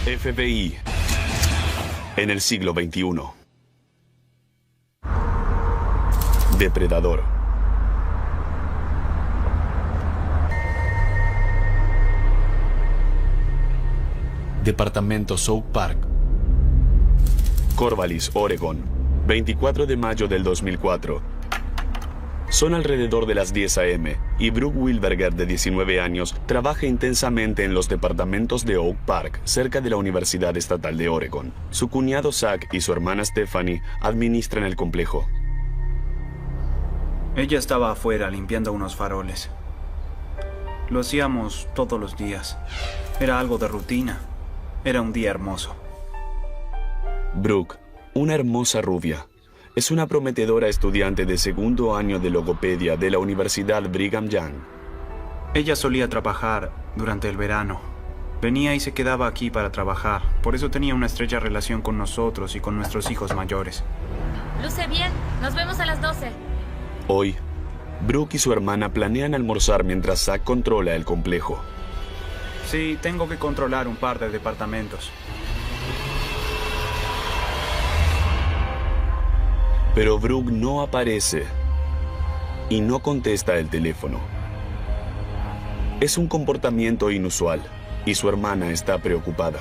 FBI en el siglo XXI. Depredador. Departamento South Park. Corvallis, Oregon, 24 de mayo del 2004. Son alrededor de las 10 a.m. y Brooke Wilberger, de 19 años, trabaja intensamente en los departamentos de Oak Park, cerca de la Universidad Estatal de Oregon. Su cuñado Zach y su hermana Stephanie administran el complejo. Ella estaba afuera limpiando unos faroles. Lo hacíamos todos los días. Era algo de rutina. Era un día hermoso. Brooke, una hermosa rubia, es una prometedora estudiante de segundo año de logopedia de la Universidad Brigham Young. Ella solía trabajar durante el verano. Venía y se quedaba aquí para trabajar. Por eso tenía una estrecha relación con nosotros y con nuestros hijos mayores. Luce bien. Nos vemos a las 12. Hoy, Brooke y su hermana planean almorzar mientras Zach controla el complejo. Sí, tengo que controlar un par de departamentos. Pero Brooke no aparece y no contesta el teléfono. Es un comportamiento inusual y su hermana está preocupada.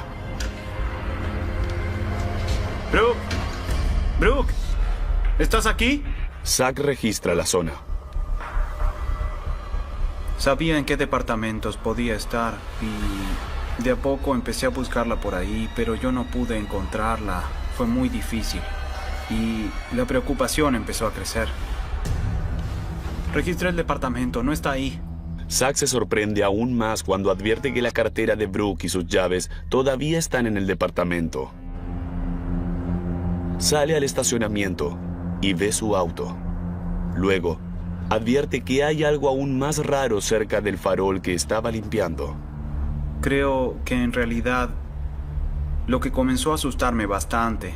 Brooke, Brooke, ¿estás aquí? Zach registra la zona. Sabía en qué departamentos podía estar y de a poco empecé a buscarla por ahí, pero yo no pude encontrarla. Fue muy difícil. Y la preocupación empezó a crecer. Registré el departamento, no está ahí. Zach se sorprende aún más cuando advierte que la cartera de Brooke y sus llaves todavía están en el departamento. Sale al estacionamiento y ve su auto. Luego, advierte que hay algo aún más raro cerca del farol que estaba limpiando. Creo que en realidad lo que comenzó a asustarme bastante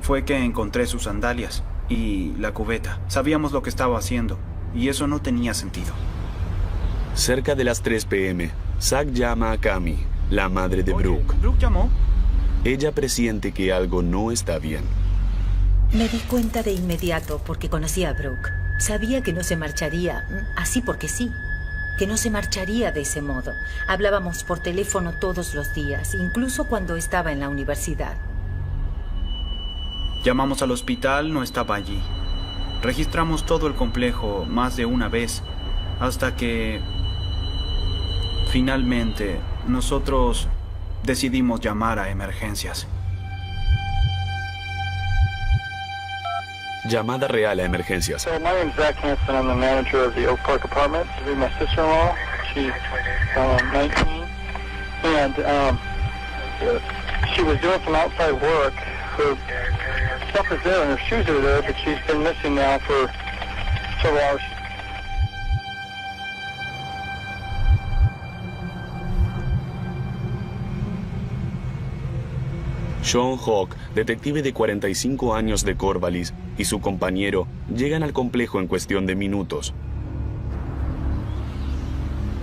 fue que encontré sus sandalias y la cubeta. Sabíamos lo que estaba haciendo y eso no tenía sentido. Cerca de las 3 p.m., Zach llama a Cami, la madre de Brooke. ¿Brooke llamó? Ella presiente que algo no está bien. Me di cuenta de inmediato porque conocía a Brooke. Sabía que no se marcharía así porque sí. Que no se marcharía de ese modo. Hablábamos por teléfono todos los días, incluso cuando estaba en la universidad. Llamamos al hospital, no estaba allí. Registramos todo el complejo más de una vez, hasta que finalmente nosotros decidimos llamar a emergencias. Llamada real a emergencias. So my name's Zach Hansen. I'm the manager of the Oak Park Apartments. This is my sister-in-law. She's 19, and she was doing some outside work. Her stuff is there and her shoes are there, but she's been missing now for several hours. Sean Hawk, detective de 45 años de Corvallis, y su compañero llegan al complejo en cuestión de minutos.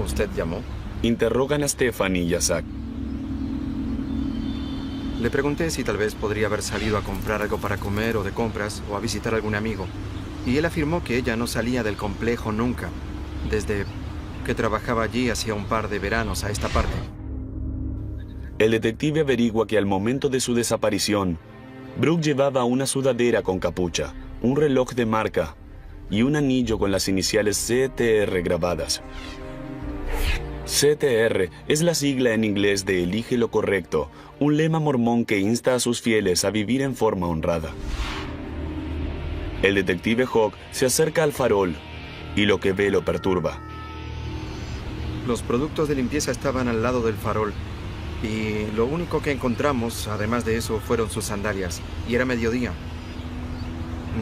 ¿Usted llamó? Interrogan a Stephanie y a Zach. Le pregunté si tal vez podría haber salido a comprar algo para comer o de compras o a visitar a algún amigo. Y él afirmó que ella no salía del complejo nunca, desde que trabajaba allí hacía un par de veranos a esta parte. El detective averigua que al momento de su desaparición, Brooke llevaba una sudadera con capucha, un reloj de marca y un anillo con las iniciales CTR grabadas. CTR es la sigla en inglés de Elige lo correcto, un lema mormón que insta a sus fieles a vivir en forma honrada. El detective Hawk se acerca al farol y lo que ve lo perturba. Los productos de limpieza estaban al lado del farol y lo único que encontramos, además de eso, fueron sus sandalias. Y era mediodía.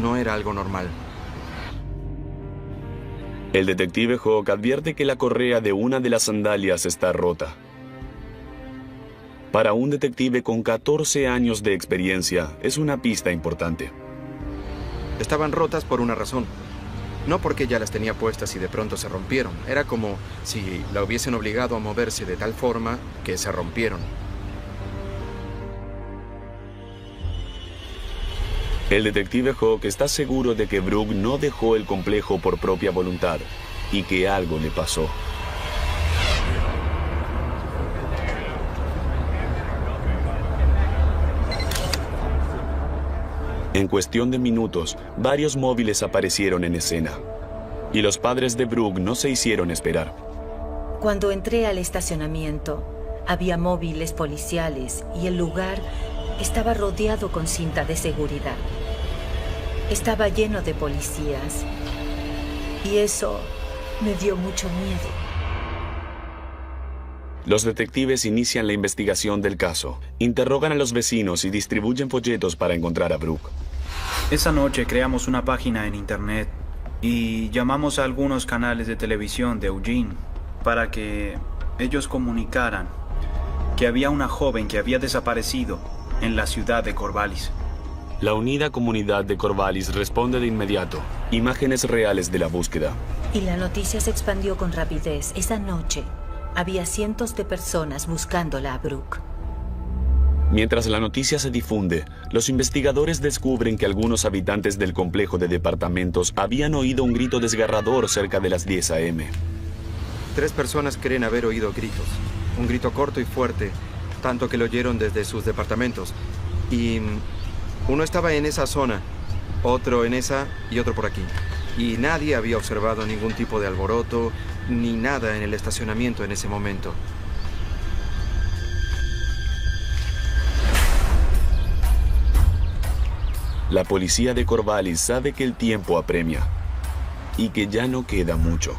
No era algo normal. El detective Hawk advierte que la correa de una de las sandalias está rota. Para un detective con 14 años de experiencia, es una pista importante. Estaban rotas por una razón. No porque ya las tenía puestas y de pronto se rompieron. Era como si la hubiesen obligado a moverse de tal forma que se rompieron. El detective Hawk está seguro de que Brooke no dejó el complejo por propia voluntad y que algo le pasó. En cuestión de minutos, varios móviles aparecieron en escena. Y los padres de Brooke no se hicieron esperar. Cuando entré al estacionamiento, había móviles policiales y el lugar estaba rodeado con cinta de seguridad. Estaba lleno de policías y eso me dio mucho miedo. Los detectives inician la investigación del caso, interrogan a los vecinos y distribuyen folletos para encontrar a Brooke. Esa noche creamos una página en internet y llamamos a algunos canales de televisión de Eugene para que ellos comunicaran que había una joven que había desaparecido en la ciudad de Corvallis. La unida comunidad de Corvallis responde de inmediato. Imágenes reales de la búsqueda. Y la noticia se expandió con rapidez. Esa noche había cientos de personas buscándola a Brooke. Mientras la noticia se difunde, los investigadores descubren que algunos habitantes del complejo de departamentos habían oído un grito desgarrador cerca de las 10 a.m. 3 personas creen haber oído gritos. Un grito corto y fuerte, tanto que lo oyeron desde sus departamentos. Y uno estaba en esa zona, otro en esa y otro por aquí. Y nadie había observado ningún tipo de alboroto ni nada en el estacionamiento en ese momento. La policía de Corvallis sabe que el tiempo apremia y que ya no queda mucho.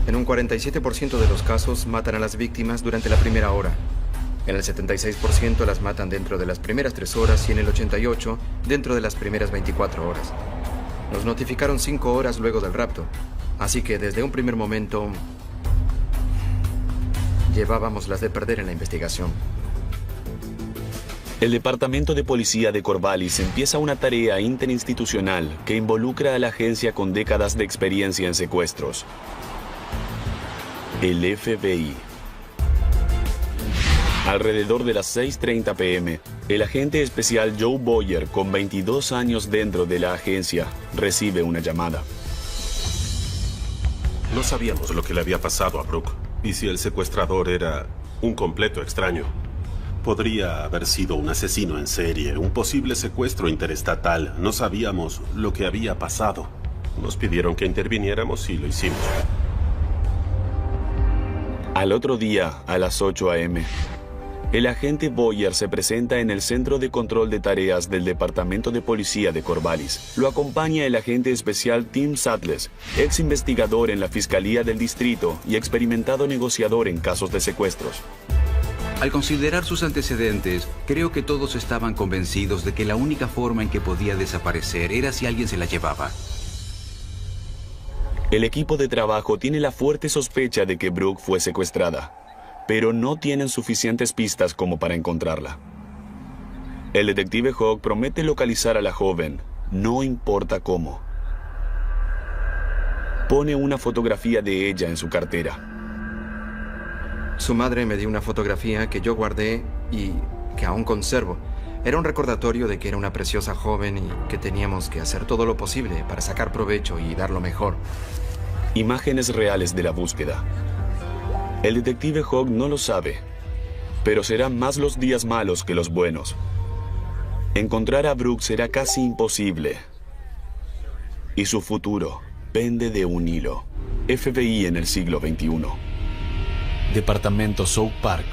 En un 47% de los casos matan a las víctimas durante la primera hora. En el 76% las matan dentro de las primeras 3 horas y en el 88% dentro de las primeras 24 horas. Nos notificaron 5 horas luego del rapto, así que desde un primer momento llevábamos las de perder en la investigación. El Departamento de Policía de Corvallis empieza una tarea interinstitucional que involucra a la agencia con décadas de experiencia en secuestros. El FBI. Alrededor de las 6:30 p.m., el agente especial Joe Boyer, con 22 años dentro de la agencia, recibe una llamada. No sabíamos lo que le había pasado a Brooke y si el secuestrador era un completo extraño. Podría haber sido un asesino en serie, un posible secuestro interestatal. No sabíamos lo que había pasado. Nos pidieron que interviniéramos y lo hicimos. Al otro día, a las 8 a.m., el agente Boyer se presenta en el Centro de Control de Tareas del Departamento de Policía de Corvallis. Lo acompaña el agente especial Tim Sattles, ex investigador en la Fiscalía del Distrito y experimentado negociador en casos de secuestros. Al considerar sus antecedentes, creo que todos estaban convencidos de que la única forma en que podía desaparecer era si alguien se la llevaba. El equipo de trabajo tiene la fuerte sospecha de que Brooke fue secuestrada, pero no tienen suficientes pistas como para encontrarla. El detective Hawk promete localizar a la joven, no importa cómo. Pone una fotografía de ella en su cartera. Su madre me dio una fotografía que yo guardé y que aún conservo. Era un recordatorio de que era una preciosa joven y que teníamos que hacer todo lo posible para sacar provecho y dar lo mejor. Imágenes reales de la búsqueda. El detective Hawk no lo sabe, pero serán más los días malos que los buenos. Encontrar a Brooke será casi imposible. Y su futuro pende de un hilo. FBI en el siglo XXI. Departamento South Park,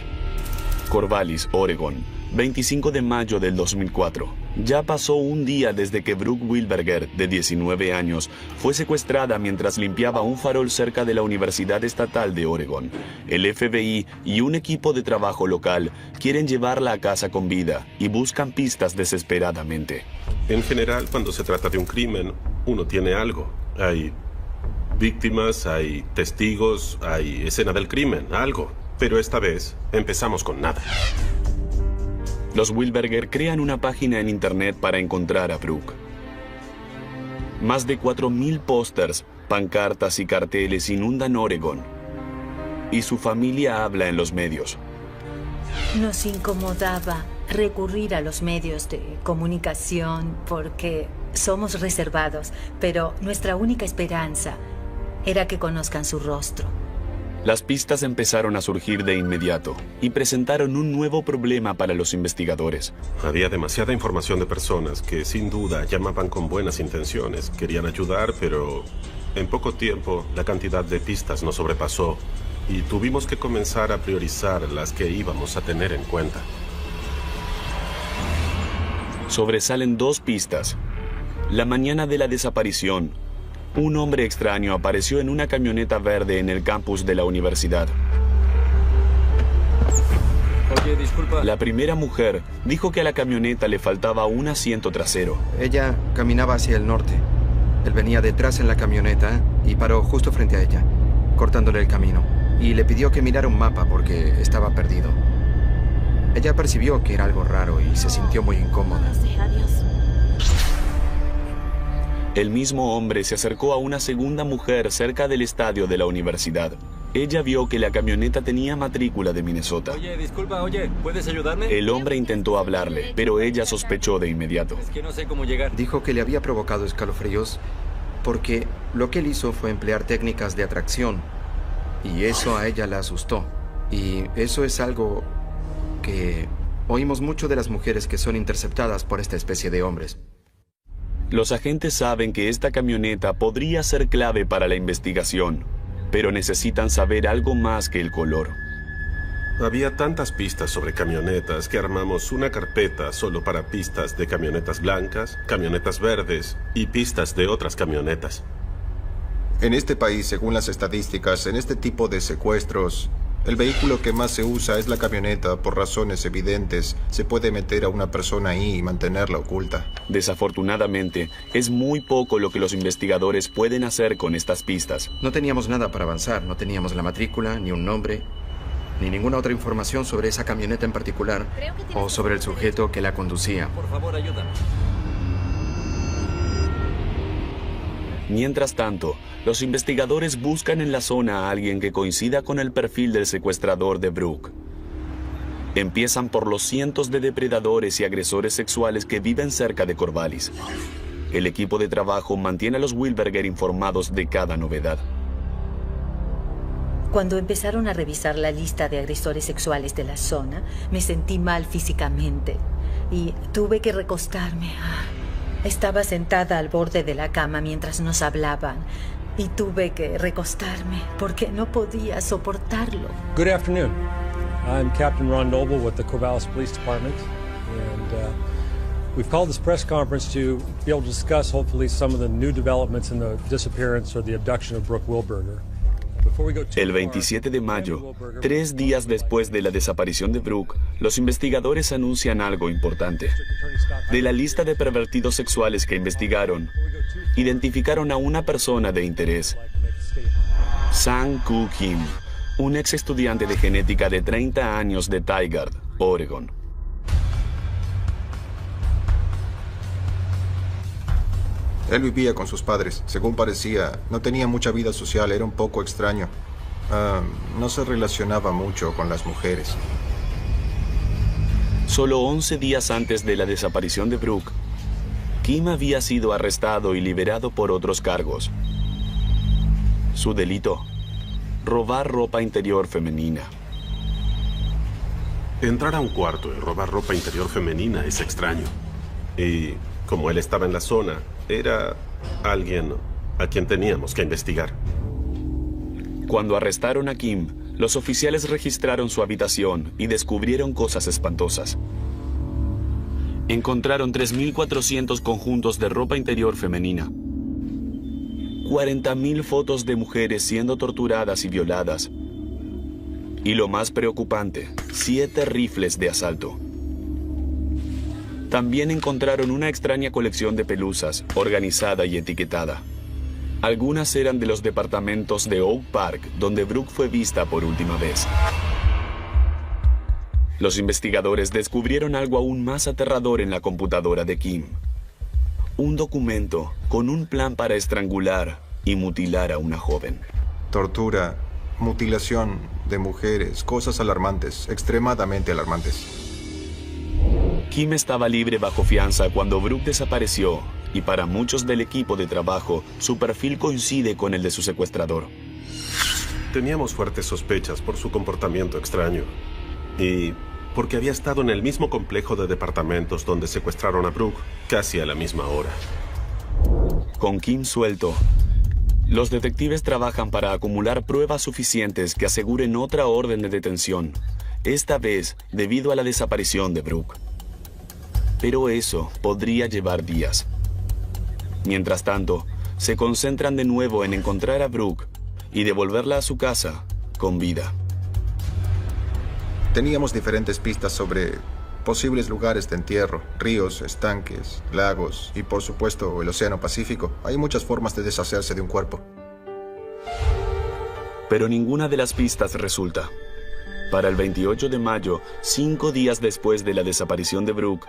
Corvallis, Oregon, 25 de mayo del 2004. Ya pasó un día desde que Brooke Wilberger, de 19 años, fue secuestrada mientras limpiaba un farol cerca de la Universidad Estatal de Oregon. El FBI y un equipo de trabajo local quieren llevarla a casa con vida y buscan pistas desesperadamente. En general, cuando se trata de un crimen, uno tiene algo. Hay víctimas, hay testigos, hay escena del crimen, algo. Pero esta vez empezamos con nada. Los Wilberger crean una página en internet para encontrar a Brooke. Más de 4,000 pósters, pancartas y carteles inundan Oregon. Y su familia habla en los medios. Nos incomodaba recurrir a los medios de comunicación porque somos reservados, pero nuestra única esperanza era que conozcan su rostro. Las pistas empezaron a surgir de inmediato y presentaron un nuevo problema para los investigadores. Había demasiada información de personas que sin duda llamaban con buenas intenciones, querían ayudar, pero en poco tiempo la cantidad de pistas nos sobrepasó y tuvimos que comenzar a priorizar las que íbamos a tener en cuenta. Sobresalen 2 pistas. La mañana de la desaparición, un hombre extraño apareció en una camioneta verde en el campus de la universidad. Oye, disculpa. La primera mujer dijo que a la camioneta le faltaba un asiento trasero. Ella caminaba hacia el norte. Él venía detrás en la camioneta y paró justo frente a ella, cortándole el camino. Y le pidió que mirara un mapa porque estaba perdido. Ella percibió que era algo raro y se sintió muy incómoda. Adiós. El mismo hombre se acercó a una segunda mujer cerca del estadio de la universidad. Ella vio que la camioneta tenía matrícula de Minnesota. Oye, disculpa, ¿puedes ayudarme? El hombre intentó hablarle, pero ella sospechó de inmediato. Es que no sé cómo llegar. Dijo que le había provocado escalofríos porque lo que él hizo fue emplear técnicas de atracción. Y eso a ella la asustó. Y eso es algo que oímos mucho de las mujeres que son interceptadas por esta especie de hombres. Los agentes saben que esta camioneta podría ser clave para la investigación, pero necesitan saber algo más que el color. Había tantas pistas sobre camionetas que armamos una carpeta solo para pistas de camionetas blancas, camionetas verdes y pistas de otras camionetas. En este país, según las estadísticas, en este tipo de secuestros, el vehículo que más se usa es la camioneta por razones evidentes. Se puede meter a una persona ahí y mantenerla oculta. Desafortunadamente, es muy poco lo que los investigadores pueden hacer con estas pistas. No teníamos nada para avanzar. No teníamos la matrícula, ni un nombre, ni ninguna otra información sobre esa camioneta en particular o sobre el sujeto que la conducía. Por favor, ayúdame. Mientras tanto, los investigadores buscan en la zona a alguien que coincida con el perfil del secuestrador de Brooke. Empiezan por los cientos de depredadores y agresores sexuales que viven cerca de Corvallis. El equipo de trabajo mantiene a los Wilberger informados de cada novedad. Cuando empezaron a revisar la lista de agresores sexuales de la zona, me sentí mal físicamente y tuve que recostarme. Estaba sentada al borde de la cama mientras nos hablaban y tuve que recostarme porque no podía soportarlo. Good afternoon. I'm Captain Ron Noble with the Corvallis Police Department, and we've called this press conference to be able to discuss hopefully some of the new developments in the disappearance or the abduction of Brooke Wilberger. El 27 de mayo, 3 días después de la desaparición de Brooke, los investigadores anuncian algo importante. De la lista de pervertidos sexuales que investigaron, identificaron a una persona de interés. Sang-Koo Kim, un ex estudiante de genética de 30 años de Tigard, Oregon. Él vivía con sus padres. Según parecía, no tenía mucha vida social, era un poco extraño. No se relacionaba mucho con las mujeres. Solo 11 días antes de la desaparición de Brooke, Kim había sido arrestado y liberado por otros cargos. Su delito: robar ropa interior femenina. Entrar a un cuarto y robar ropa interior femenina es extraño. Y como él estaba en la zona, era alguien a quien teníamos que investigar. Cuando arrestaron a Kim, los oficiales registraron su habitación y descubrieron cosas espantosas. Encontraron 3.400 conjuntos de ropa interior femenina, 40.000 fotos de mujeres siendo torturadas y violadas, y lo más preocupante, 7 rifles de asalto. También encontraron una extraña colección de pelusas, organizada y etiquetada. Algunas eran de los departamentos de Oak Park, donde Brooke fue vista por última vez. Los investigadores descubrieron algo aún más aterrador en la computadora de Kim. Un documento con un plan para estrangular y mutilar a una joven. Tortura mutilación de mujeres, cosas alarmantes, extremadamente alarmantes. Kim estaba libre bajo fianza cuando Brooke desapareció, y para muchos del equipo de trabajo, su perfil coincide con el de su secuestrador. Teníamos fuertes sospechas por su comportamiento extraño y porque había estado en el mismo complejo de departamentos donde secuestraron a Brooke casi a la misma hora. Con Kim suelto, los detectives trabajan para acumular pruebas suficientes que aseguren otra orden de detención, esta vez debido a la desaparición de Brooke. Pero eso podría llevar días. Mientras tanto, se concentran de nuevo en encontrar a Brooke y devolverla a su casa con vida. Teníamos diferentes pistas sobre posibles lugares de entierro, ríos, estanques, lagos y por supuesto el Océano Pacífico. Hay muchas formas de deshacerse de un cuerpo. Pero ninguna de las pistas resulta. Para el 28 de mayo, 5 días después de la desaparición de Brooke,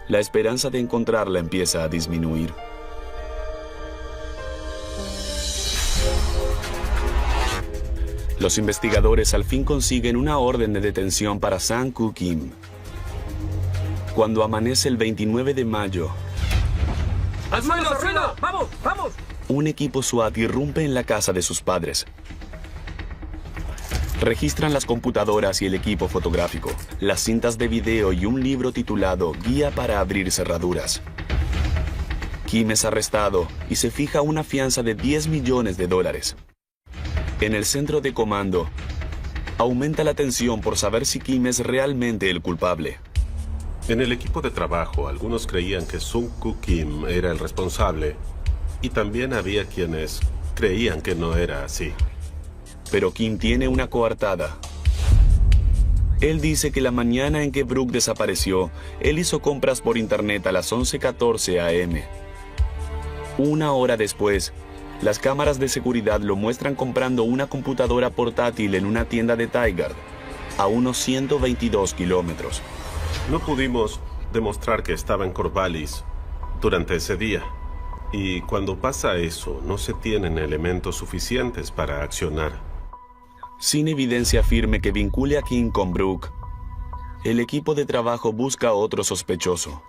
la esperanza de encontrarla empieza a disminuir. Los investigadores al fin consiguen una orden de detención para Sang-Koo Kim. Cuando amanece el 29 de mayo, ¡Al suelo, al suelo! ¡Vamos, vamos! un equipo SWAT irrumpe en la casa de sus padres. Registran las computadoras y el equipo fotográfico, las cintas de video y un libro titulado Guía para abrir cerraduras. Kim es arrestado y se fija una fianza de $10 millones. En el centro de comando, aumenta la tensión por saber si Kim es realmente el culpable. En el equipo de trabajo, algunos creían que Sang-Koo Kim era el responsable, y también había quienes creían que no era así. Pero Kim tiene una coartada. Él dice que la mañana en que Brooke desapareció, él hizo compras por internet a las 11:14 a.m. Una hora después, las cámaras de seguridad lo muestran comprando una computadora portátil en una tienda de Tigard, a unos 122 kilómetros. No pudimos demostrar que estaba en Corvallis durante ese día. Y cuando pasa eso, no se tienen elementos suficientes para accionar. Sin evidencia firme que vincule a Kim con Brooke, el equipo de trabajo busca otro sospechoso.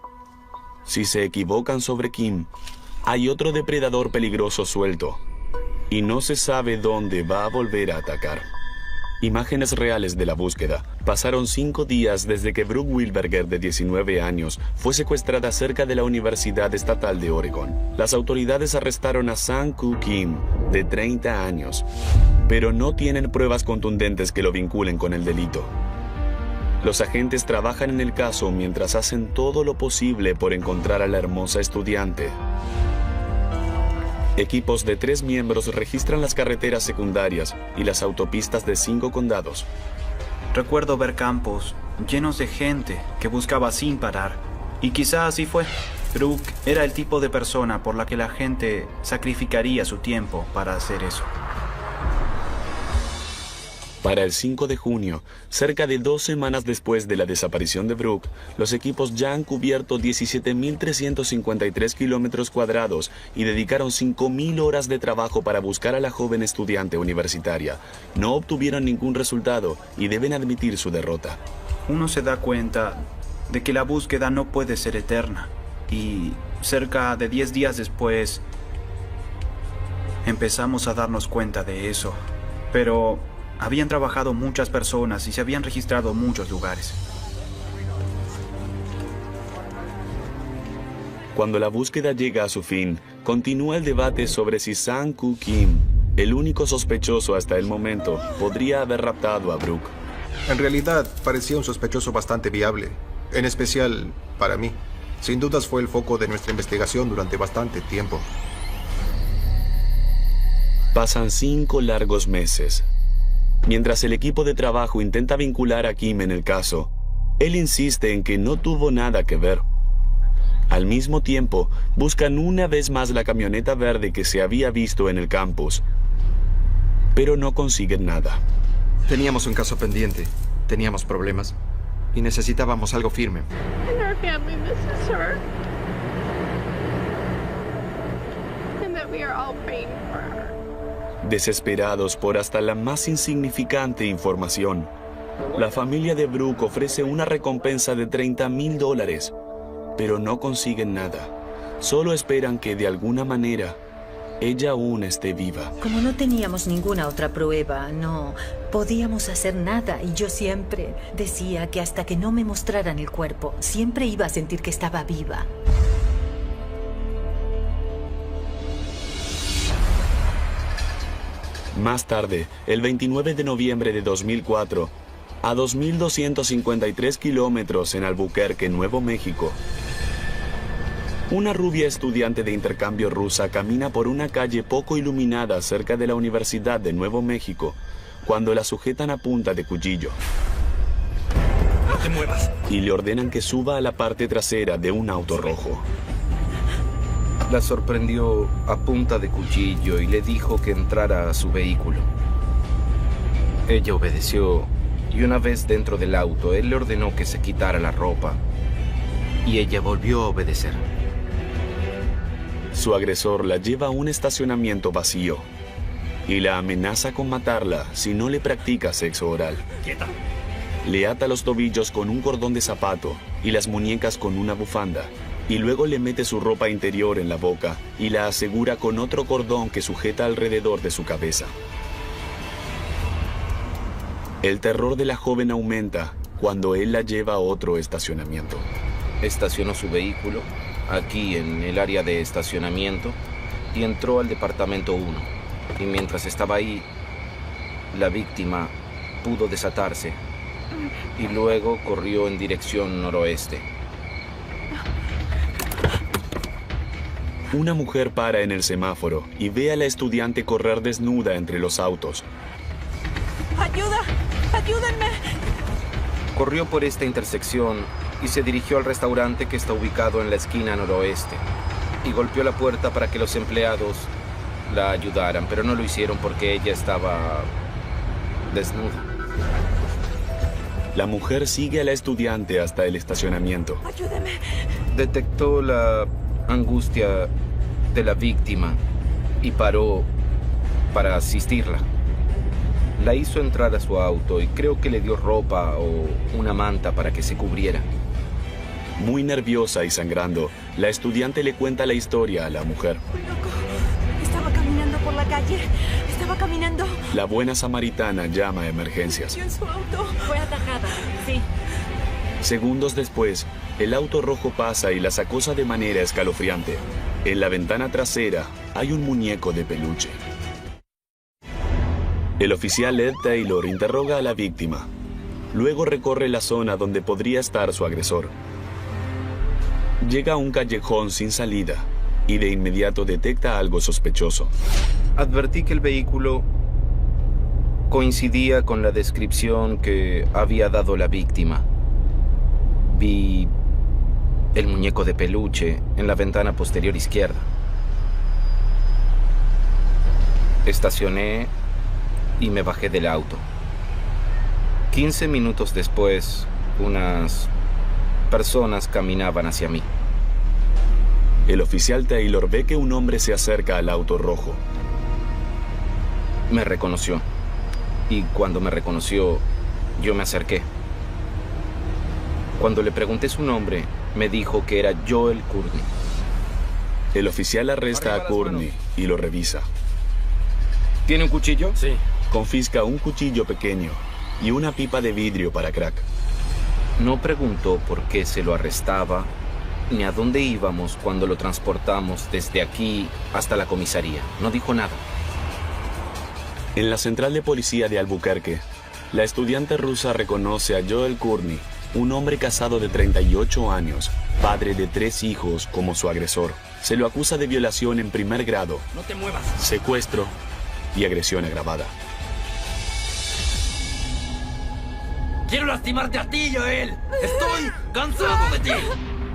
Si se equivocan sobre Kim, hay otro depredador peligroso suelto, y no se sabe dónde va a volver a atacar. Imágenes reales de la búsqueda. Pasaron 5 días desde que Brooke Wilberger, de 19 años, fue secuestrada cerca de la Universidad Estatal de Oregon. Las autoridades arrestaron a Sang-Koo Kim, de 30 años, pero no tienen pruebas contundentes que lo vinculen con el delito. Los agentes trabajan en el caso mientras hacen todo lo posible por encontrar a la hermosa estudiante. Equipos de 3 miembros registran las carreteras secundarias y las autopistas de 5 condados. Recuerdo ver campos llenos de gente que buscaba sin parar. Y quizá así fue. Brooke era el tipo de persona por la que la gente sacrificaría su tiempo para hacer eso. Para el 5 de junio, cerca de 2 semanas después de la desaparición de Brooke, los equipos ya han cubierto 17.353 kilómetros cuadrados y dedicaron 5.000 horas de trabajo para buscar a la joven estudiante universitaria. No obtuvieron ningún resultado y deben admitir su derrota. Uno se da cuenta de que la búsqueda no puede ser eterna. Y cerca de 10 días después, empezamos a darnos cuenta de eso. Pero habían trabajado muchas personas y se habían registrado muchos lugares. Cuando la búsqueda llega a su fin, continúa el debate sobre si Sang-Koo Kim, el único sospechoso hasta el momento, podría haber raptado a Brooke. En realidad, parecía un sospechoso bastante viable, en especial para mí. Sin dudas fue el foco de nuestra investigación durante bastante tiempo. Pasan 5 largos meses. Mientras el equipo de trabajo intenta vincular a Kim en el caso, él insiste en que no tuvo nada que ver. Al mismo tiempo, buscan una vez más la camioneta verde que se había visto en el campus, pero no consiguen nada. Teníamos un caso pendiente, teníamos problemas y necesitábamos algo firme. And our family misses her. And that we are all praying for her. Desesperados por hasta la más insignificante información, la familia de Brooke ofrece una recompensa de $30,000, pero no consiguen nada. Solo esperan que de alguna manera ella aún esté viva. Como no teníamos ninguna otra prueba, no podíamos hacer nada. Y yo siempre decía que hasta que no me mostraran el cuerpo, siempre iba a sentir que estaba viva. Más tarde, el 29 de noviembre de 2004, a 2.253 kilómetros en Albuquerque, Nuevo México, una rubia estudiante de intercambio rusa camina por una calle poco iluminada cerca de la Universidad de Nuevo México cuando la sujetan a punta de cuchillo. ¡No te muevas! Y le ordenan que suba a la parte trasera de un auto rojo. La sorprendió a punta de cuchillo y le dijo que entrara a su vehículo. Ella obedeció y una vez dentro del auto, él le ordenó que se quitara la ropa y ella volvió a obedecer. Su agresor la lleva a un estacionamiento vacío y la amenaza con matarla si no le practica sexo oral. ¡Quieta! Le ata los tobillos con un cordón de zapato y las muñecas con una bufanda, y luego le mete su ropa interior en la boca y la asegura con otro cordón que sujeta alrededor de su cabeza. El terror de la joven aumenta cuando él la lleva a otro estacionamiento. Estacionó su vehículo aquí en el área de estacionamiento y entró al departamento 1. Y mientras estaba ahí, la víctima pudo desatarse y luego corrió en dirección noroeste. Una mujer para en el semáforo y ve a la estudiante correr desnuda entre los autos. ¡Ayuda! ¡Ayúdenme! Corrió por esta intersección y se dirigió al restaurante que está ubicado en la esquina noroeste. Y golpeó la puerta para que los empleados la ayudaran, pero no lo hicieron porque ella estaba desnuda. La mujer sigue a la estudiante hasta el estacionamiento. ¡Ayúdeme! Detectó la angustia de la víctima y paró para asistirla. La hizo entrar a su auto y creo que le dio ropa o una manta para que se cubriera. Muy nerviosa y sangrando, la estudiante le cuenta la historia a la mujer. Fui loco. Estaba caminando por la calle. Estaba caminando. La buena samaritana llama a emergencias. Y en su auto. Fue atacada, sí. Segundos después, el auto rojo pasa y las acosa de manera escalofriante. En la ventana trasera hay un muñeco de peluche. El oficial Ed Taylor interroga a la víctima. Luego recorre la zona donde podría estar su agresor. Llega a un callejón sin salida y de inmediato detecta algo sospechoso. Advertí que el vehículo coincidía con la descripción que había dado la víctima. Vi el muñeco de peluche en la ventana posterior izquierda. Estacioné y me bajé del auto. 15 minutos después, unas personas caminaban hacia mí. El oficial Taylor ve que un hombre se acerca al auto rojo. Me reconoció. Y cuando me reconoció, yo me acerqué. Cuando le pregunté su nombre, me dijo que era Joel Courtney. El oficial arresta a Courtney y lo revisa. ¿Tiene un cuchillo? Sí. Confisca un cuchillo pequeño y una pipa de vidrio para crack. No preguntó por qué se lo arrestaba ni a dónde íbamos cuando lo transportamos desde aquí hasta la comisaría. No dijo nada. En la central de policía de Albuquerque, la estudiante rusa reconoce a Joel Courtney, un hombre casado de 38 años, padre de 3 hijos, como su agresor. Se lo acusa de violación en primer grado, No te muevas. secuestro y agresión agravada. Quiero lastimarte a ti, Joel. Estoy cansado de ti.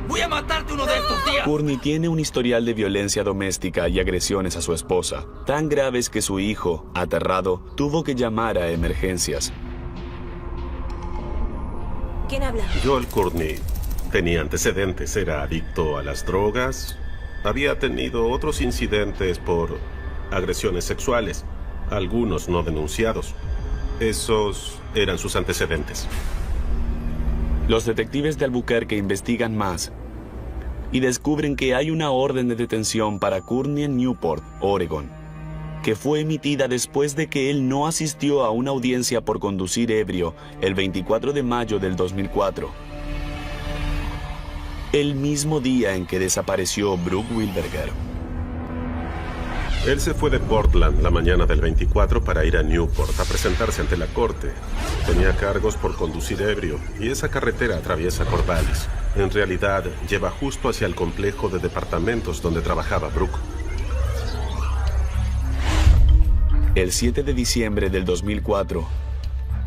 Voy a matarte uno de estos días. Courtney tiene un historial de violencia doméstica y agresiones a su esposa, tan graves que su hijo, aterrado, tuvo que llamar a emergencias. ¿Quién habla? Joel Courtney tenía antecedentes, era adicto a las drogas, había tenido otros incidentes por agresiones sexuales. algunos no denunciados. Esos eran sus antecedentes. Los detectives de Albuquerque investigan más y descubren que hay una orden de detención para Courtney en Newport, Oregon, que fue emitida después de que él no asistió a una audiencia por conducir ebrio el 24 de mayo del 2004. El mismo día en que desapareció Brooke Wilberger. Él se fue de Portland la mañana del 24 para ir a Newport a presentarse ante la corte. Tenía cargos por conducir ebrio y esa carretera atraviesa Corvallis. En realidad, lleva justo hacia el complejo de departamentos donde trabajaba Brooke. El 7 de diciembre del 2004,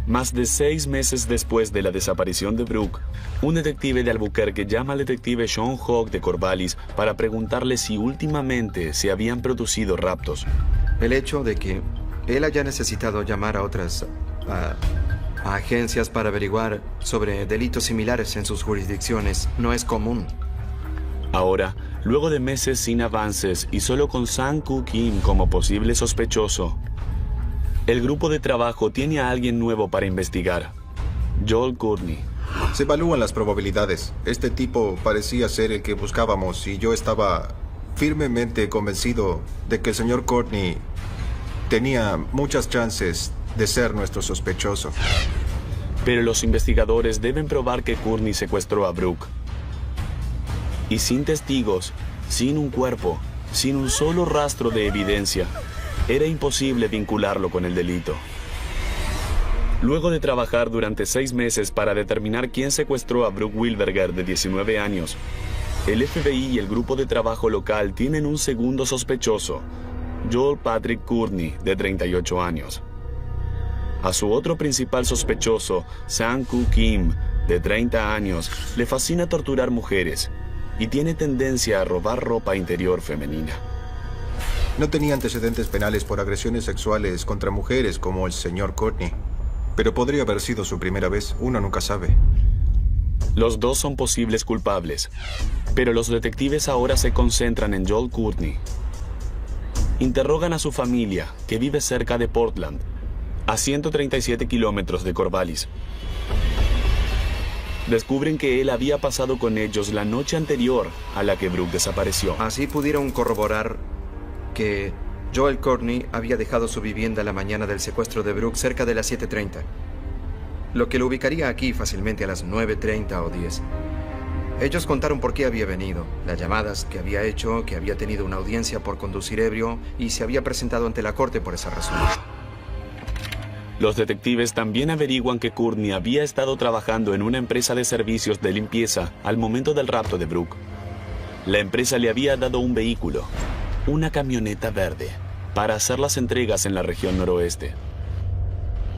más de 6 meses después de la desaparición de Brooke, un detective de Albuquerque llama al detective Sean Hawk de Corvallis para preguntarle si últimamente se habían producido raptos. El hecho de que él haya necesitado llamar a otras a agencias para averiguar sobre delitos similares en sus jurisdicciones no es común. Ahora, luego de meses sin avances y solo con Sang-Koo Kim como posible sospechoso, el grupo de trabajo tiene a alguien nuevo para investigar: Joel Courtney. Se evalúan las probabilidades. Este tipo parecía ser el que buscábamos y yo estaba firmemente convencido de que el señor Courtney tenía muchas chances de ser nuestro sospechoso. Pero los investigadores deben probar que Courtney secuestró a Brooke. Y sin testigos, sin un cuerpo, sin un solo rastro de evidencia, era imposible vincularlo con el delito. Luego de trabajar durante 6 meses para determinar quién secuestró a Brooke Wilberger, de 19 años, el FBI y el grupo de trabajo local tienen un segundo sospechoso: Joel Patrick Courtney, de 38 años. A su otro principal sospechoso, Sang-Koo Kim, de 30 años, le fascina torturar mujeres y tiene tendencia a robar ropa interior femenina. No tenía antecedentes penales por agresiones sexuales contra mujeres como el señor Courtney, pero podría haber sido su primera vez, uno nunca sabe. Los dos son posibles culpables, pero los detectives ahora se concentran en Joel Courtney. Interrogan a su familia, que vive cerca de Portland, a 137 kilómetros de Corvallis. Descubren que él había pasado con ellos la noche anterior a la que Brooke desapareció. Así pudieron corroborar que Joel Courtney había dejado su vivienda la mañana del secuestro de Brooke cerca de las 7:30, lo que lo ubicaría aquí fácilmente a las 9:30 o 10. Ellos contaron por qué había venido, las llamadas que había hecho, que había tenido una audiencia por conducir ebrio y se había presentado ante la corte por esa razón. Los detectives también averiguan que Courtney había estado trabajando en una empresa de servicios de limpieza al momento del rapto de Brooke. La empresa le había dado un vehículo, una camioneta verde, para hacer las entregas en la región noroeste.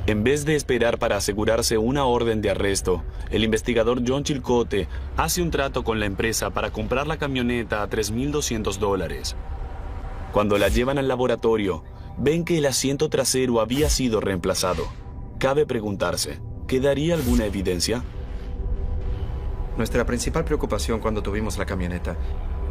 En vez de esperar para asegurarse una orden de arresto, el investigador John Chilcote hace un trato con la empresa para comprar la camioneta a $3,200. Cuando la llevan al laboratorio, ven que el asiento trasero había sido reemplazado. Cabe preguntarse, ¿quedaría alguna evidencia? Nuestra principal preocupación cuando tuvimos la camioneta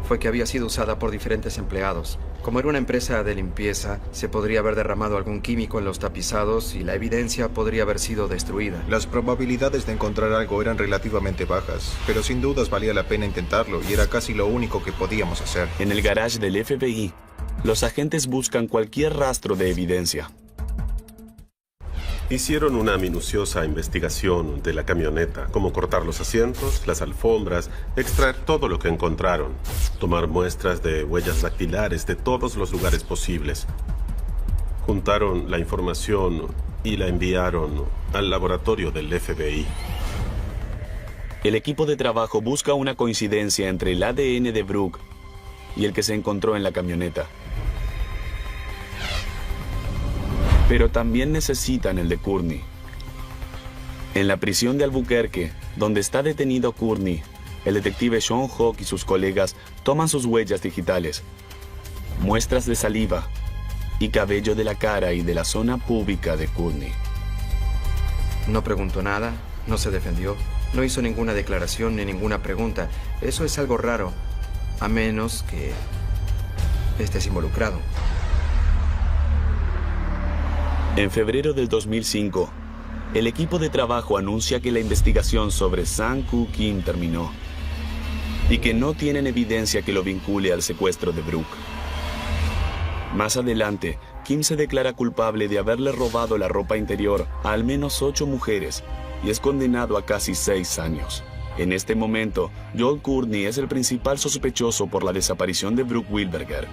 fue que había sido usada por diferentes empleados. Como era una empresa de limpieza, se podría haber derramado algún químico en los tapizados y la evidencia podría haber sido destruida. Las probabilidades de encontrar algo eran relativamente bajas, pero sin dudas valía la pena intentarlo y era casi lo único que podíamos hacer. En el garage del FBI, los agentes buscan cualquier rastro de evidencia. Hicieron una minuciosa investigación de la camioneta, como cortar los asientos, las alfombras, extraer todo lo que encontraron, tomar muestras de huellas dactilares de todos los lugares posibles. Juntaron la información y la enviaron al laboratorio del FBI. El equipo de trabajo busca una coincidencia entre el ADN de Brooke y el que se encontró en la camioneta. Pero también necesitan el de Courtney. En la prisión de Albuquerque, donde está detenido Courtney, el detective Sean Hawk y sus colegas toman sus huellas digitales, muestras de saliva y cabello de la cara y de la zona púbica de Courtney. No preguntó nada, no se defendió, no hizo ninguna declaración ni ninguna pregunta. Eso es algo raro, a menos que estés involucrado. En febrero del 2005, el equipo de trabajo anuncia que la investigación sobre Sang-Koo Kim terminó y que no tienen evidencia que lo vincule al secuestro de Brooke. Más adelante, Kim se declara culpable de haberle robado la ropa interior a al menos 8 mujeres y es condenado a casi 6 años. En este momento, Joel Courtney es el principal sospechoso por la desaparición de Brooke Wilberger.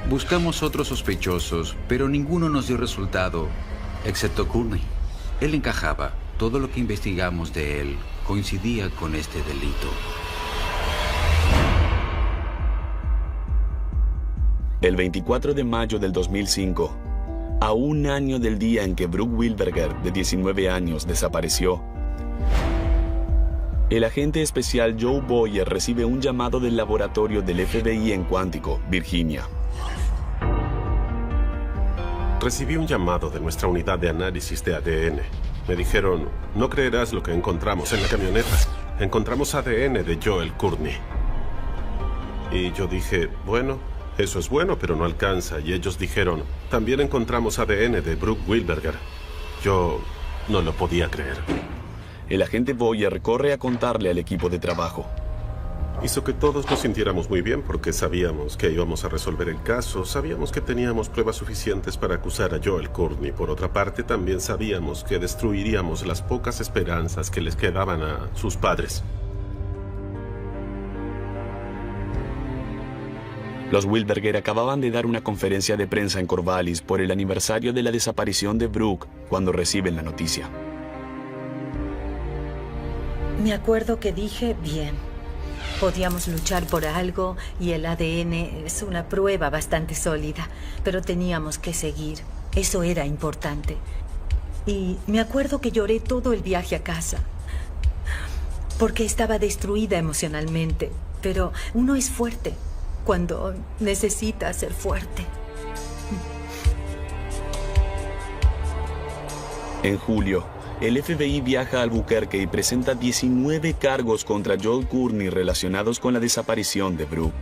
Buscamos otros sospechosos, pero ninguno nos dio resultado, excepto Courtney. Él encajaba. Todo lo que investigamos de él coincidía con este delito. El 24 de mayo del 2005, a un año del día en que Brooke Wilberger, de 19 años, desapareció, el agente especial Joe Boyer recibe un llamado del laboratorio del FBI en Quantico, Virginia. Recibí un llamado de nuestra unidad de análisis de ADN. Me dijeron, no creerás lo que encontramos en la camioneta. Encontramos ADN de Joel Courtney. Y yo dije, bueno, eso es bueno, pero no alcanza. Y ellos dijeron, también encontramos ADN de Brooke Wilberger. Yo no lo podía creer. El agente Boyer corre a contarle al equipo de trabajo. Hizo que todos nos sintiéramos muy bien porque sabíamos que íbamos a resolver el caso, sabíamos que teníamos pruebas suficientes para acusar a Joel Courtney. Por otra parte, también sabíamos que destruiríamos las pocas esperanzas que les quedaban a sus padres. Los Wilberger acababan de dar una conferencia de prensa en Corvallis por el aniversario de la desaparición de Brooke cuando reciben la noticia. Me acuerdo que dije, bien, podíamos luchar por algo y el ADN es una prueba bastante sólida, pero teníamos que seguir. Eso era importante. Y me acuerdo que lloré todo el viaje a casa, porque estaba destruida emocionalmente. Pero uno es fuerte cuando necesita ser fuerte. En julio, el FBI viaja a Albuquerque y presenta 19 cargos contra Joel Courtney relacionados con la desaparición de Brooke.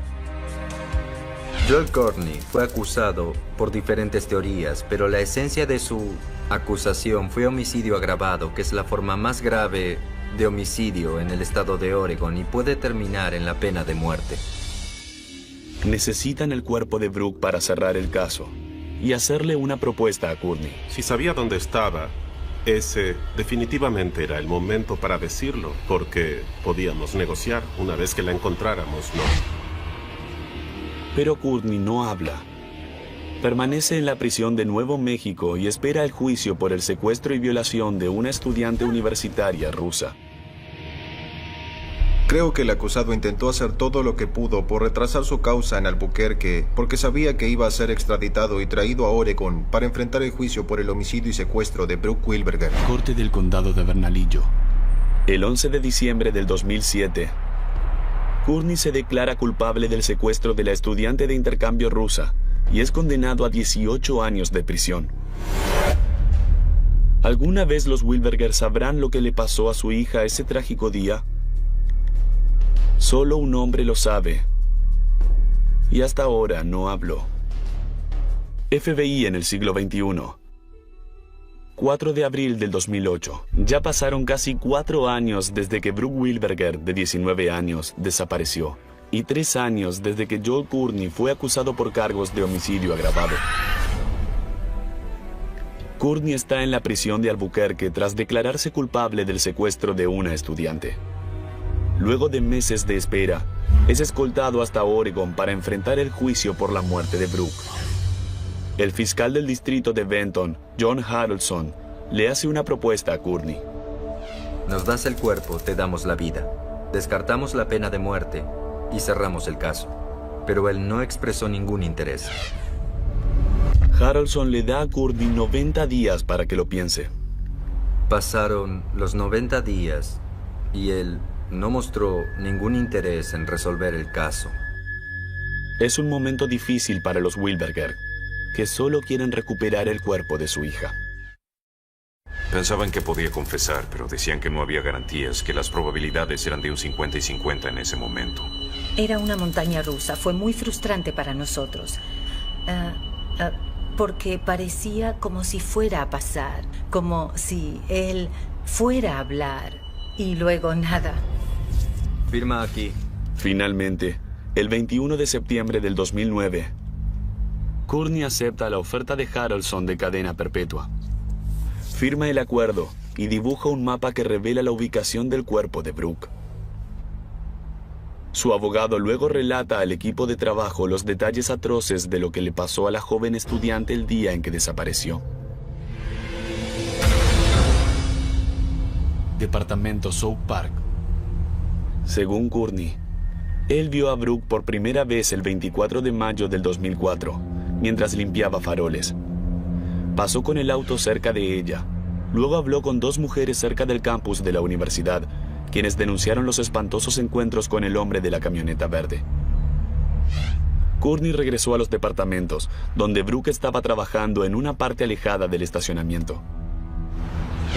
Joel Courtney fue acusado por diferentes teorías, pero la esencia de su acusación fue homicidio agravado, que es la forma más grave de homicidio en el estado de Oregon y puede terminar en la pena de muerte. Necesitan el cuerpo de Brooke para cerrar el caso y hacerle una propuesta a Courtney. Si sabía dónde estaba, ese definitivamente era el momento para decirlo, porque podíamos negociar una vez que la encontráramos, ¿no? Pero Courtney no habla. Permanece en la prisión de Nuevo México y espera el juicio por el secuestro y violación de una estudiante universitaria rusa. Creo que el acusado intentó hacer todo lo que pudo por retrasar su causa en Albuquerque, porque sabía que iba a ser extraditado y traído a Oregon para enfrentar el juicio por el homicidio y secuestro de Brooke Wilberger. Corte del condado de Bernalillo. El 11 de diciembre del 2007, Courtney se declara culpable del secuestro de la estudiante de intercambio rusa y es condenado a 18 años de prisión. ¿Alguna vez los Wilberger sabrán lo que le pasó a su hija ese trágico día? Solo un hombre lo sabe, y hasta ahora no habló. FBI en el siglo XXI. 4 de abril del 2008. Ya pasaron casi 4 años desde que Brooke Wilberger, de 19 años, desapareció, y 3 años desde que Joel Courtney fue acusado por cargos de homicidio agravado. Courtney está en la prisión de Albuquerque tras declararse culpable del secuestro de una estudiante. Luego de meses de espera, es escoltado hasta Oregon para enfrentar el juicio por la muerte de Brooke. El fiscal del distrito de Benton, John Harrelson, le hace una propuesta a Courtney. Nos das el cuerpo, te damos la vida. Descartamos la pena de muerte y cerramos el caso. Pero él no expresó ningún interés. Harrelson le da a Courtney 90 días para que lo piense. Pasaron los 90 días y él no mostró ningún interés en resolver el caso. Es un momento difícil para los Wilberger, que solo quieren recuperar el cuerpo de su hija. Pensaban que podía confesar, pero decían que no había garantías, que las probabilidades eran de un 50 y 50 en ese momento. Era una montaña rusa. Fue muy frustrante para nosotros. porque parecía como si fuera a pasar, como si él fuera a hablar y luego nada. Firma aquí. Finalmente, el 21 de septiembre del 2009, Courtney acepta la oferta de Harrelson de cadena perpetua. Firma el acuerdo y dibuja un mapa que revela la ubicación del cuerpo de Brooke. Su abogado luego relata al equipo de trabajo los detalles atroces de lo que le pasó a la joven estudiante el día en que desapareció. Departamento South Park. Según Courtney, él vio a Brooke por primera vez el 24 de mayo del 2004, mientras limpiaba faroles. Pasó con el auto cerca de ella. Luego habló con 2 mujeres cerca del campus de la universidad, quienes denunciaron los espantosos encuentros con el hombre de la camioneta verde. Courtney regresó a los departamentos, donde Brooke estaba trabajando en una parte alejada del estacionamiento.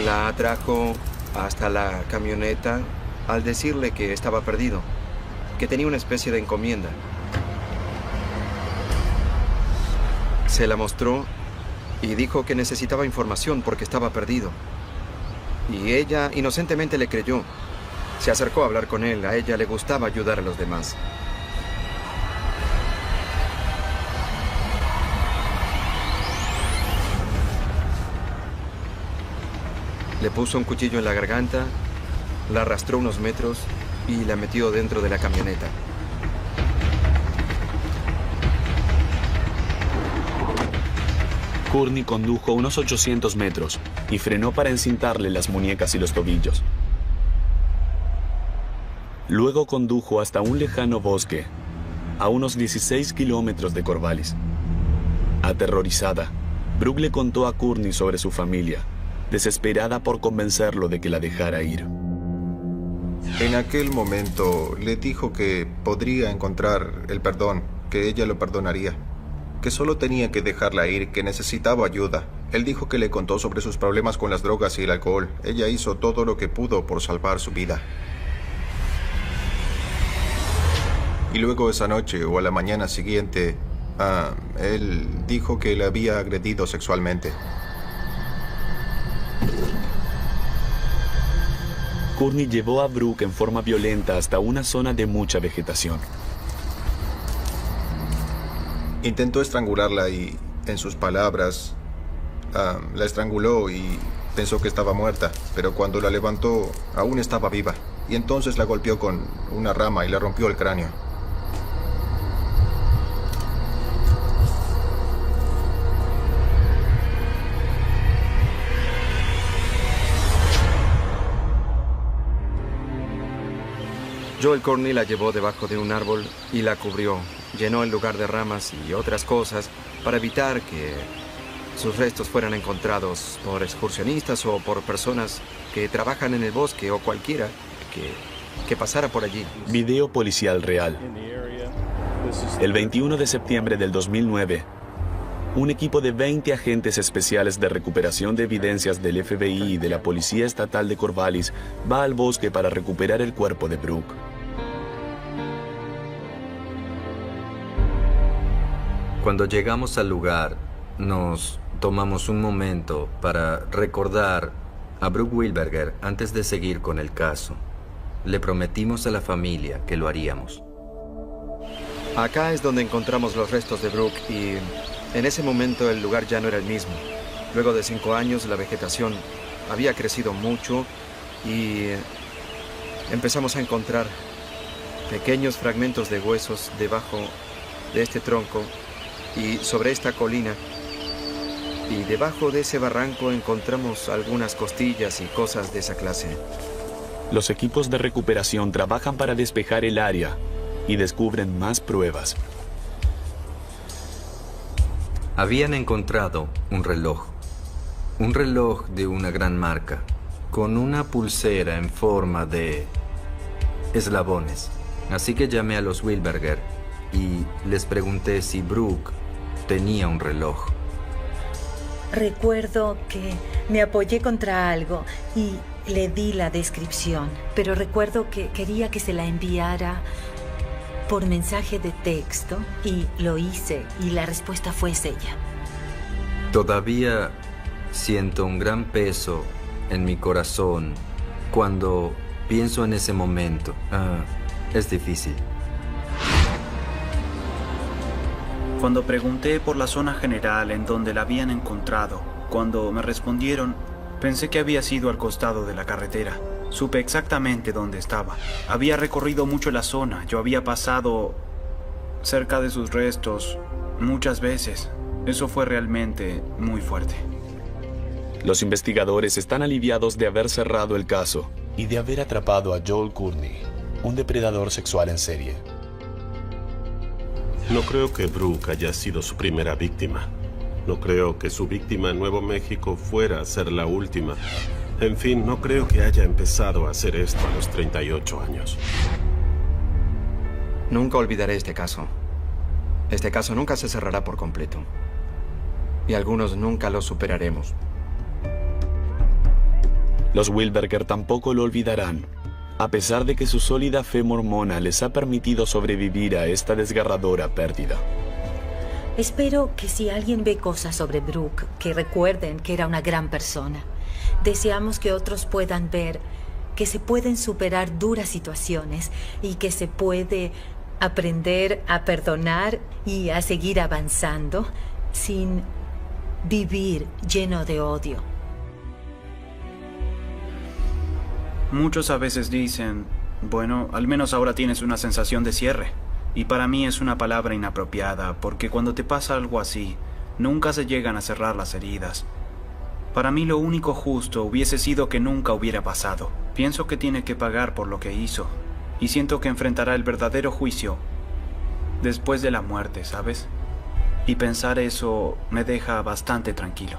La atrajo hasta la camioneta al decirle que estaba perdido, que tenía una especie de encomienda. Se la mostró y dijo que necesitaba información porque estaba perdido. Y ella inocentemente le creyó. Se acercó a hablar con él. A ella le gustaba ayudar a los demás. Le puso un cuchillo en la garganta, la arrastró unos metros y la metió dentro de la camioneta. Courtney condujo unos 800 metros y frenó para encintarle las muñecas y los tobillos. Luego condujo hasta un lejano bosque, a unos 16 kilómetros de Corvallis. Aterrorizada, Brooke le contó a Courtney sobre su familia, desesperada por convencerlo de que la dejara ir. En aquel momento le dijo que podría encontrar el perdón, que ella lo perdonaría, que solo tenía que dejarla ir, que necesitaba ayuda. Él dijo que le contó sobre sus problemas con las drogas y el alcohol. Ella hizo todo lo que pudo por salvar su vida. Y luego esa noche o a la mañana siguiente, él dijo que le había agredido sexualmente. Courtney llevó a Brooke en forma violenta hasta una zona de mucha vegetación. Intentó estrangularla y, en sus palabras, la estranguló y pensó que estaba muerta, pero cuando la levantó, aún estaba viva. Y entonces la golpeó con una rama y le rompió el cráneo. Joel Courtney la llevó debajo de un árbol y la cubrió. Llenó el lugar de ramas y otras cosas para evitar que sus restos fueran encontrados por excursionistas o por personas que trabajan en el bosque o cualquiera que pasara por allí. Video policial real. El 21 de septiembre del 2009, un equipo de 20 agentes especiales de recuperación de evidencias del FBI y de la Policía Estatal de Corvallis va al bosque para recuperar el cuerpo de Brooke. Cuando llegamos al lugar, nos tomamos un momento para recordar a Brooke Wilberger antes de seguir con el caso. Le prometimos a la familia que lo haríamos. Acá es donde encontramos los restos de Brooke y en ese momento el lugar ya no era el mismo. Luego de 5 años la vegetación había crecido mucho y empezamos a encontrar pequeños fragmentos de huesos debajo de este tronco y sobre esta colina. Y debajo de ese barranco encontramos algunas costillas y cosas de esa clase. Los equipos de recuperación trabajan para despejar el área y descubren más pruebas. Habían encontrado un reloj de una gran marca, con una pulsera en forma de eslabones. Así que llamé a los Wilberger y les pregunté si Brooke tenía un reloj. Recuerdo que me apoyé contra algo y le di la descripción, pero recuerdo que quería que se la enviara por mensaje de texto y lo hice y la respuesta fue ella. Todavía siento un gran peso en mi corazón cuando pienso en ese momento. Es difícil. Cuando pregunté por la zona general en donde la habían encontrado, cuando me respondieron, pensé que había sido al costado de la carretera. Supe exactamente dónde estaba. Había recorrido mucho la zona. Yo había pasado cerca de sus restos muchas veces. Eso fue realmente muy fuerte. Los investigadores están aliviados de haber cerrado el caso y de haber atrapado a Joel Courtney, un depredador sexual en serie. No creo que Brooke haya sido su primera víctima. No creo que su víctima en Nuevo México fuera a ser la última. En fin, no creo que haya empezado a hacer esto a los 38 años. Nunca olvidaré este caso. Este caso nunca se cerrará por completo. Y algunos nunca lo superaremos. Los Wilberger tampoco lo olvidarán, a pesar de que su sólida fe mormona les ha permitido sobrevivir a esta desgarradora pérdida. Espero que si alguien ve cosas sobre Brooke, que recuerden que era una gran persona. Deseamos que otros puedan ver que se pueden superar duras situaciones y que se puede aprender a perdonar y a seguir avanzando sin vivir lleno de odio. Muchos a veces dicen, bueno, al menos ahora tienes una sensación de cierre. Y para mí es una palabra inapropiada, porque cuando te pasa algo así, nunca se llegan a cerrar las heridas. Para mí lo único justo hubiese sido que nunca hubiera pasado. Pienso que tiene que pagar por lo que hizo, y siento que enfrentará el verdadero juicio después de la muerte, ¿sabes? Y pensar eso me deja bastante tranquilo.